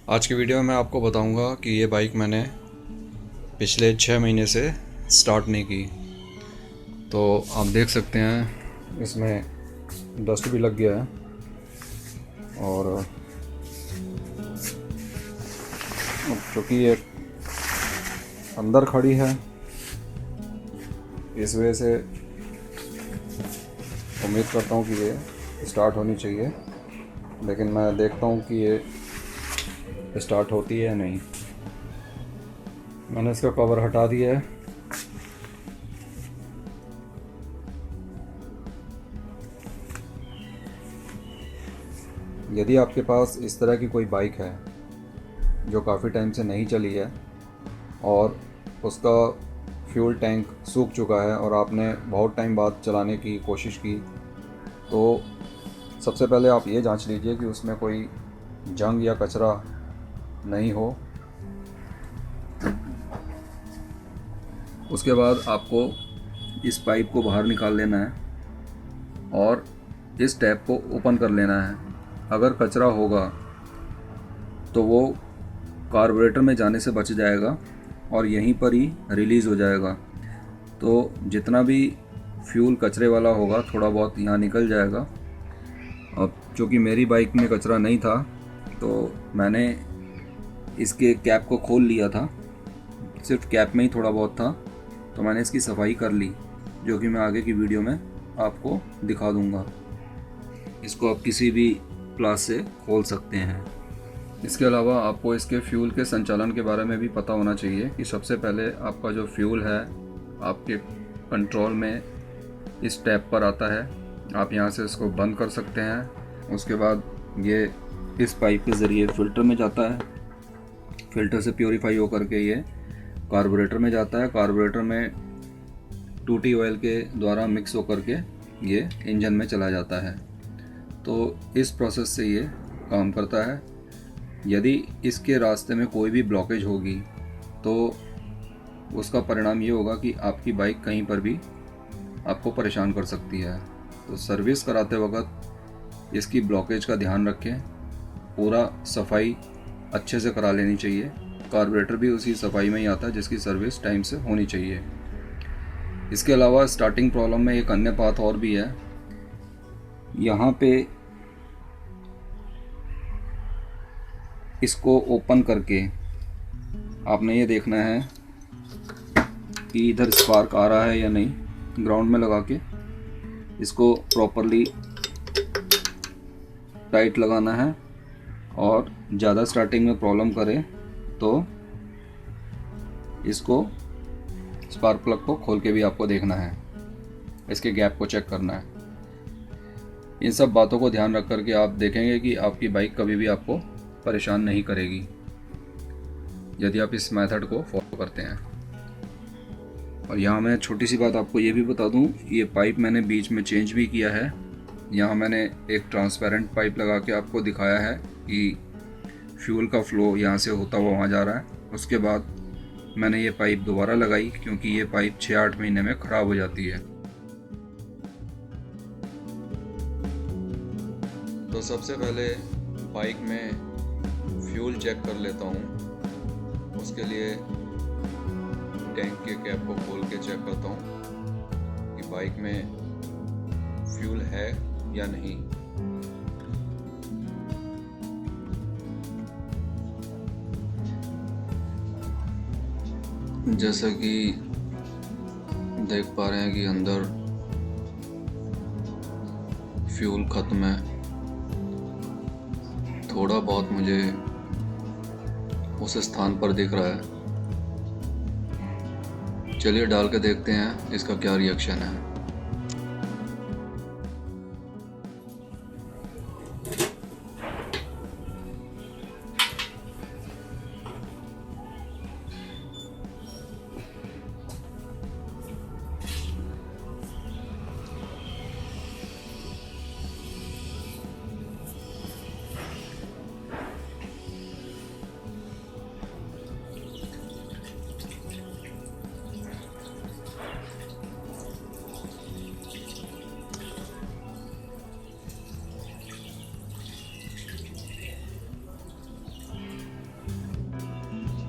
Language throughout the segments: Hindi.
आज की वीडियो में मैं आपको बताऊंगा कि ये बाइक मैंने पिछले 6 महीने से स्टार्ट नहीं की। तो आप देख सकते हैं इसमें डस्ट भी लग गया है और चूँकि ये अंदर खड़ी है इस वजह से उम्मीद करता हूँ कि ये स्टार्ट होनी चाहिए, लेकिन मैं देखता हूँ कि ये स्टार्ट होती है या नहीं। मैंने इसका कवर हटा दिया है। यदि आपके पास इस तरह की कोई बाइक है जो काफ़ी टाइम से नहीं चली है और उसका फ्यूल टैंक सूख चुका है और आपने बहुत टाइम बाद चलाने की कोशिश की, तो सबसे पहले आप ये जांच लीजिए कि उसमें कोई जंग या कचरा नहीं हो। उसके बाद आपको इस पाइप को बाहर निकाल लेना है और इस टैप को ओपन कर लेना है। अगर कचरा होगा तो वो कार्बोरेटर में जाने से बच जाएगा और यहीं पर ही रिलीज़ हो जाएगा। तो जितना भी फ्यूल कचरे वाला होगा थोड़ा बहुत यहाँ निकल जाएगा। अब चूँकि मेरी बाइक में कचरा नहीं था तो मैंने इसके कैप को खोल लिया था, सिर्फ कैप में ही थोड़ा बहुत था, तो मैंने इसकी सफाई कर ली, जो कि मैं आगे की वीडियो में आपको दिखा दूंगा। इसको आप किसी भी प्लास से खोल सकते हैं। इसके अलावा आपको इसके फ्यूल के संचालन के बारे में भी पता होना चाहिए कि सबसे पहले आपका जो फ्यूल है आपके कंट्रोल में इस टैप पर आता है। आप यहाँ से इसको बंद कर सकते हैं। उसके बाद ये इस पाइप के ज़रिए फ़िल्टर में जाता है, फ़िल्टर से प्योरीफाई होकर के ये कार्बोरेटर में जाता है। कार्बोरेटर में 2T ऑयल के द्वारा मिक्स होकर के ये इंजन में चला जाता है। तो इस प्रोसेस से ये काम करता है। यदि इसके रास्ते में कोई भी ब्लॉकेज होगी तो उसका परिणाम ये होगा कि आपकी बाइक कहीं पर भी आपको परेशान कर सकती है। तो सर्विस कराते वक्त इसकी ब्लॉकेज का ध्यान रखें। पूरा सफाई अच्छे से करा लेनी चाहिए। कार्बोरेटर भी उसी सफाई में ही आता है जिसकी सर्विस टाइम से होनी चाहिए। इसके अलावा स्टार्टिंग प्रॉब्लम में एक अन्य बात और भी है। यहाँ पे इसको ओपन करके आपने ये देखना है कि इधर स्पार्क आ रहा है या नहीं। ग्राउंड में लगा के इसको प्रॉपरली टाइट लगाना है और ज़्यादा स्टार्टिंग में प्रॉब्लम करे तो इसको स्पार्क प्लग को खोल के भी आपको देखना है, इसके गैप को चेक करना है। इन सब बातों को ध्यान रख कर के आप देखेंगे कि आपकी बाइक कभी भी आपको परेशान नहीं करेगी यदि आप इस मेथड को फॉलो करते हैं। और यहाँ मैं छोटी सी बात आपको ये भी बता दूँ, ये पाइप मैंने बीच में चेंज भी किया है। यहाँ मैंने एक ट्रांसपेरेंट पाइप लगा के आपको दिखाया है कि फ्यूल का फ्लो यहाँ से होता हुआ वहाँ जा रहा है। उसके बाद मैंने ये पाइप दोबारा लगाई क्योंकि ये पाइप 6-8 महीने में ख़राब हो जाती है। तो सबसे पहले बाइक में फ्यूल चेक कर लेता हूँ। उसके लिए टैंक के कैप को खोल के चेक करता हूँ कि बाइक में फ्यूल है या नहीं। जैसा कि देख पा रहे हैं कि अंदर फ्यूल ख़त्म है। थोड़ा बहुत मुझे उस स्थान पर दिख रहा है। चलिए डाल के देखते हैं इसका क्या रिएक्शन है।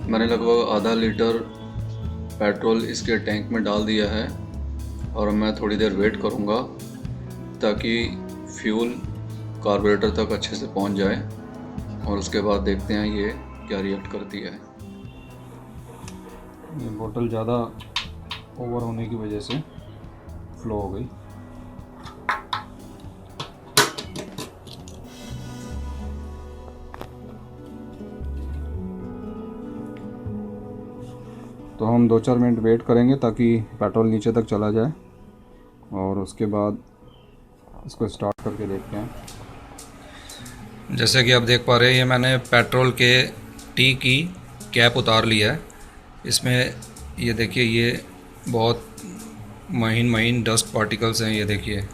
मैंने लगभग आधा लीटर पेट्रोल इसके टैंक में डाल दिया है और मैं थोड़ी देर वेट करूँगा ताकि फ्यूल कार्बोरेटर तक अच्छे से पहुँच जाए और उसके बाद देखते हैं ये क्या रिएक्ट करती है। ये बोतल ज़्यादा ओवर होने की वजह से फ्लो हो गई। तो हम 2-4 मिनट वेट करेंगे ताकि पेट्रोल नीचे तक चला जाए और उसके बाद इसको स्टार्ट करके देखते हैं। जैसे कि आप देख पा रहे हैं, ये मैंने पेट्रोल के टी की कैप उतार लिया है। इसमें ये देखिए, ये बहुत महीन महीन डस्ट पार्टिकल्स हैं। ये देखिए,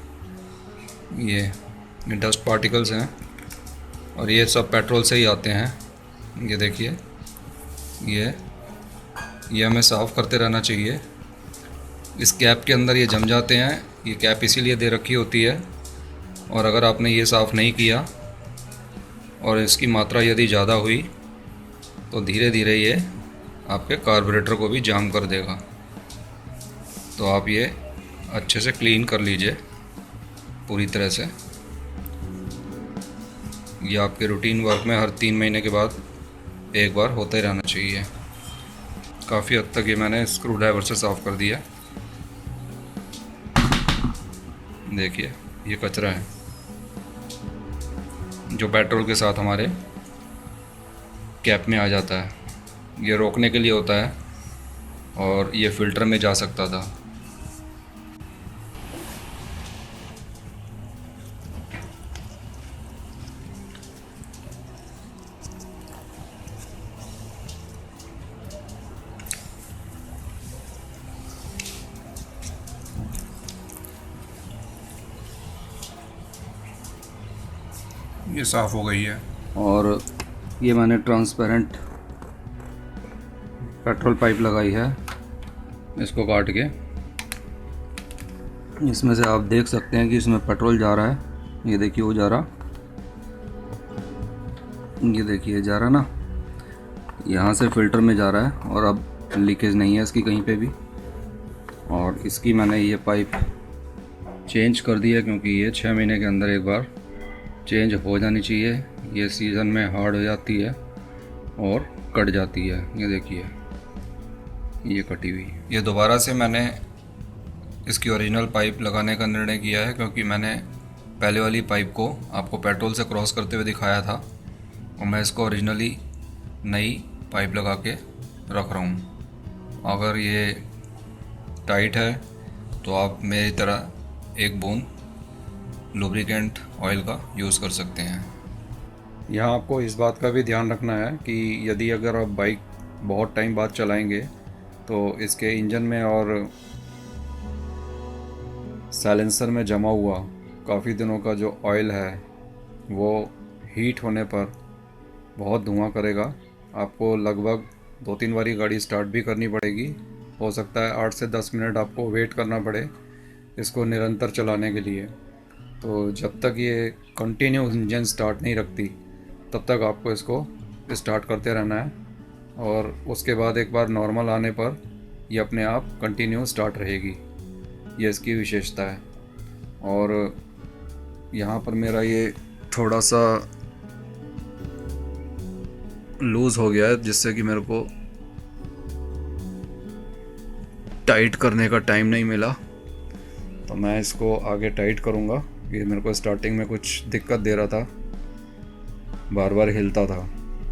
ये डस्ट पार्टिकल्स हैं और ये सब पेट्रोल से ही आते हैं। ये देखिए, ये हमें साफ़ करते रहना चाहिए। इस कैप के अंदर ये जम जाते हैं। ये कैप इसीलिए दे रखी होती है और अगर आपने ये साफ़ नहीं किया और इसकी मात्रा यदि ज़्यादा हुई तो धीरे धीरे ये आपके कार्बोरेटर को भी जाम कर देगा। तो आप ये अच्छे से क्लीन कर लीजिए पूरी तरह से। ये आपके रूटीन वर्क में हर 3 महीने के बाद एक बार होता ही रहना चाहिए। काफ़ी हद तक ये मैंने स्क्रू ड्राइवर से साफ़ कर दिया। देखिए, ये कचरा है जो पेट्रोल के साथ हमारे कैप में आ जाता है। ये रोकने के लिए होता है और ये फ़िल्टर में जा सकता था। ये साफ़ हो गई है और ये मैंने ट्रांसपेरेंट पेट्रोल पाइप लगाई है। इसको काट के इसमें से आप देख सकते हैं कि इसमें पेट्रोल जा रहा है। ये देखिए, वो जा रहा, ये देखिए जा रहा ना, यहाँ से फ़िल्टर में जा रहा है और अब लीकेज नहीं है इसकी कहीं पे भी। और इसकी मैंने ये पाइप चेंज कर दी है क्योंकि ये 6 महीने के अंदर एक बार चेंज हो जानी चाहिए। ये सीज़न में हार्ड हो जाती है और कट जाती है। ये देखिए, ये कटी हुई। ये दोबारा से मैंने इसकी ओरिजिनल पाइप लगाने का निर्णय किया है क्योंकि मैंने पहले वाली पाइप को आपको पेट्रोल से क्रॉस करते हुए दिखाया था और मैं इसको ओरिजिनली नई पाइप लगा के रख रहा हूँ। अगर ये टाइट है तो आप मेरी तरह एक बूंद लुब्रिकेंट ऑयल का यूज़ कर सकते हैं। यहाँ आपको इस बात का भी ध्यान रखना है कि यदि अगर आप बाइक बहुत टाइम बाद चलाएंगे तो इसके इंजन में और साइलेंसर में जमा हुआ काफ़ी दिनों का जो ऑयल है वो हीट होने पर बहुत धुआं करेगा। आपको लगभग 2-3 बारी गाड़ी स्टार्ट भी करनी पड़ेगी। हो सकता है 8 से 10 मिनट आपको वेट करना पड़े इसको निरंतर चलाने के लिए। तो जब तक ये कंटिन्यू इंजन स्टार्ट नहीं रखती तब तक आपको इसको स्टार्ट करते रहना है और उसके बाद एक बार नॉर्मल आने पर ये अपने आप कंटिन्यू स्टार्ट रहेगी। ये इसकी विशेषता है। और यहाँ पर मेरा ये थोड़ा सा लूज़ हो गया है जिससे कि मेरे को टाइट करने का टाइम नहीं मिला, तो मैं इसको आगे टाइट करूँगा। ये मेरे को स्टार्टिंग में कुछ दिक्कत दे रहा था, बार बार हिलता था।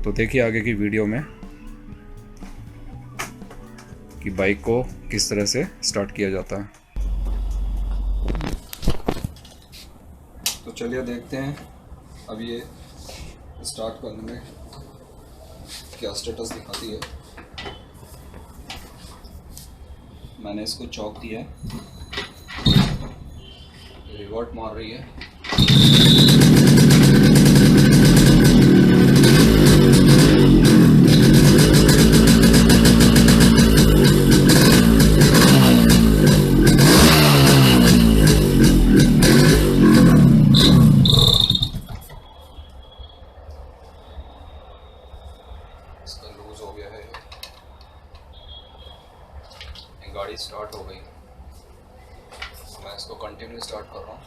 तो देखिए आगे की वीडियो में कि बाइक को किस तरह से स्टार्ट किया जाता है। तो चलिए देखते हैं अब ये स्टार्ट करने में क्या स्टेटस दिखाती है। मैंने इसको चौक दिया है, रिवर्ट मार रही है। इसका लूज हो गया है। इसको कंटिन्यू स्टार्ट कर रहा हूँ।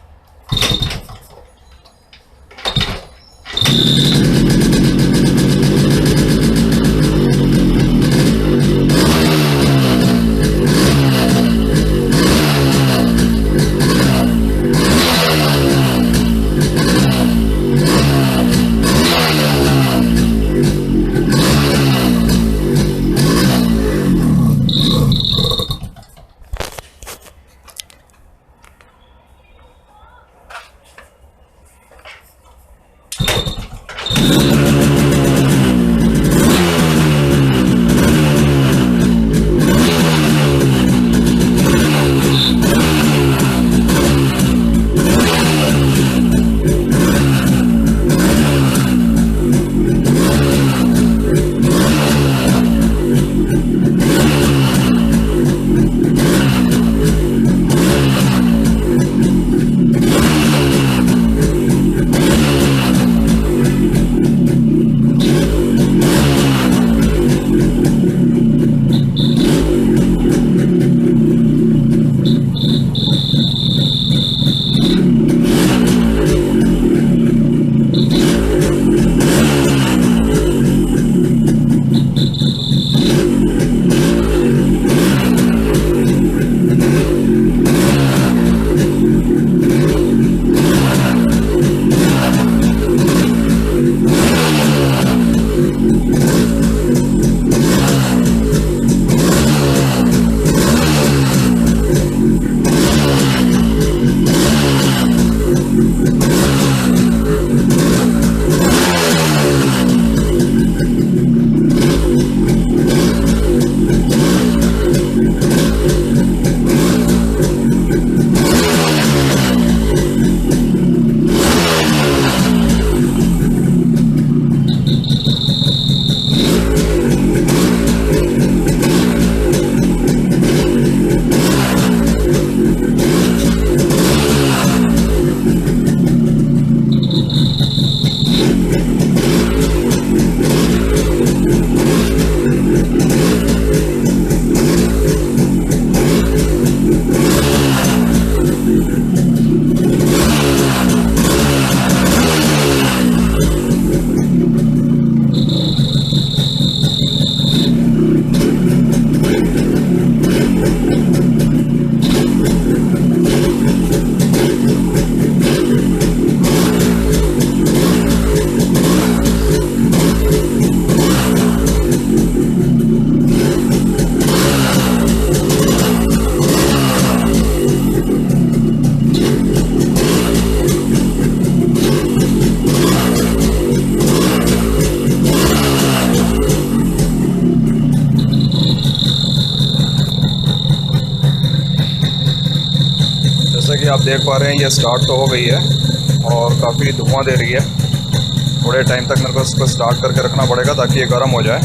जैसा कि आप देख पा रहे हैं ये स्टार्ट तो हो गई है और काफ़ी धुआं दे रही है। थोड़े टाइम तक मेरे को इसको स्टार्ट करके रखना पड़ेगा ताकि ये गर्म हो जाए।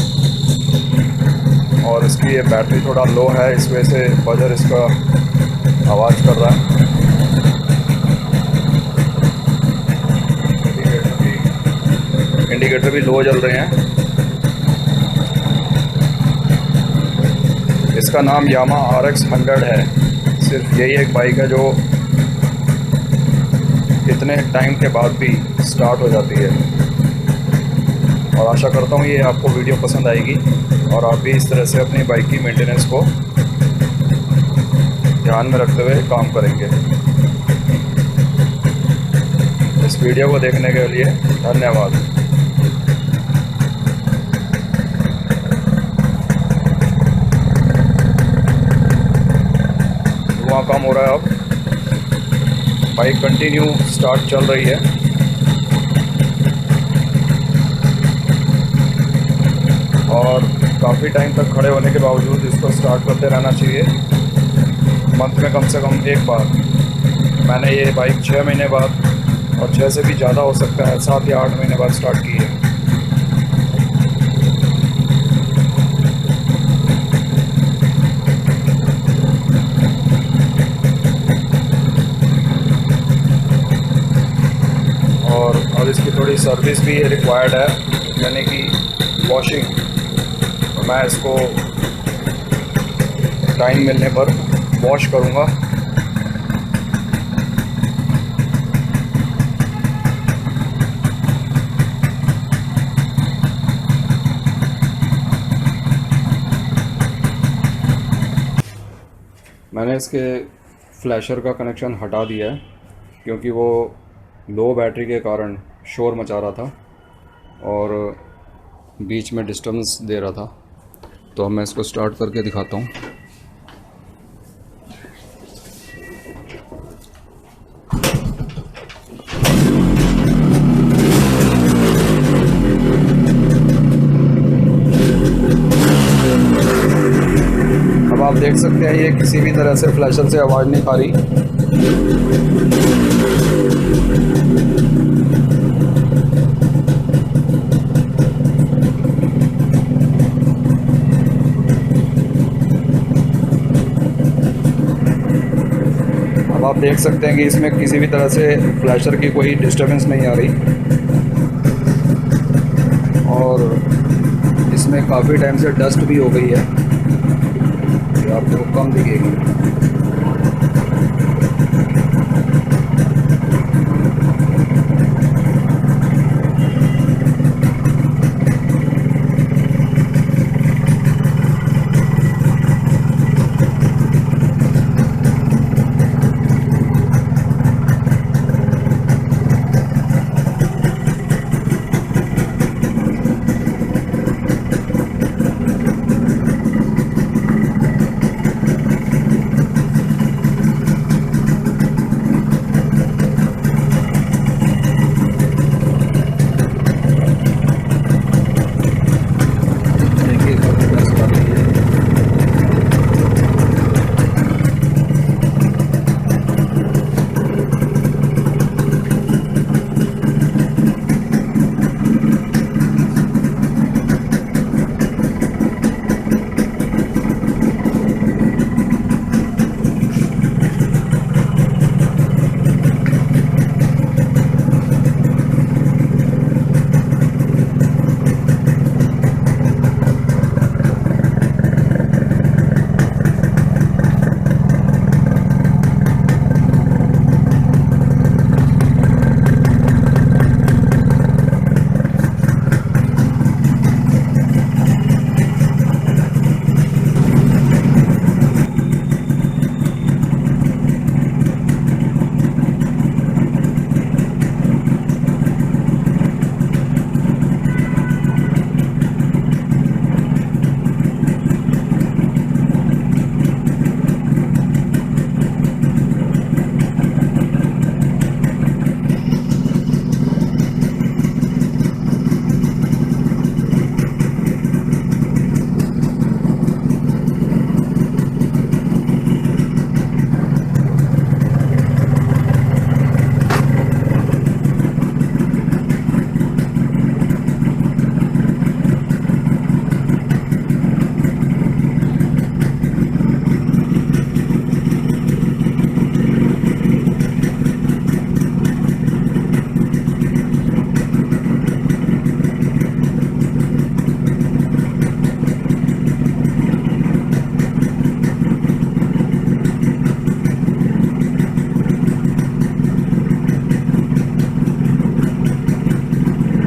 और इसकी ये बैटरी थोड़ा लो है, इस वजह से बजर इसका आवाज़ कर रहा है। इंडिकेटर भी लो जल रहे हैं। इसका नाम यामाहा RX 100 है। सिर्फ यही एक बाइक है जो इतने टाइम के बाद भी स्टार्ट हो जाती है। और आशा करता हूँ ये आपको वीडियो पसंद आएगी और आप भी इस तरह से अपनी बाइक की मेंटेनेंस को ध्यान में रखते हुए काम करेंगे। इस वीडियो को देखने के लिए धन्यवाद। धुआं कम हो रहा है। अब बाइक कंटिन्यू स्टार्ट चल रही है। और काफ़ी टाइम तक खड़े होने के बावजूद इसको स्टार्ट करते रहना चाहिए। मंथ में कम से कम एक बार। मैंने ये बाइक 6 महीने बाद और 6 से भी ज़्यादा हो सकता है 7 या 8 महीने बाद स्टार्ट की है। और अब इसकी थोड़ी सर्विस भी रिक्वायर्ड है, यानी कि वॉशिंग। तो मैं इसको टाइम मिलने पर वॉश करूँगा मैंने इसके फ्लैशर का कनेक्शन हटा दिया है क्योंकि वो लो बैटरी के कारण शोर मचा रहा था और बीच में डिस्टर्बेंस दे रहा था। तो अब मैं इसको स्टार्ट करके दिखाता हूँ। अब आप देख सकते हैं ये किसी भी तरह से फ्लैशर से आवाज़ नहीं खा रही। अब आप देख सकते हैं कि इसमें किसी भी तरह से फ्लैशर की कोई डिस्टर्बेंस नहीं आ रही और इसमें काफ़ी टाइम से डस्ट भी हो गई है, ये आपको कम दिखेगी। देखिए काफ़ी डस्ट आ रही है।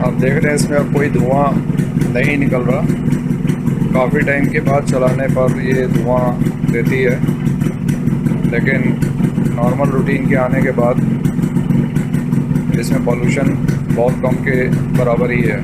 आप देख रहे हैं इसमें अब कोई धुआं नहीं निकल रहा। काफ़ी टाइम के बाद चलाने पर ये धुआं देती है, लेकिन नॉर्मल रूटीन के आने के बाद इसमें पॉल्यूशन बहुत कम के बराबर ही है।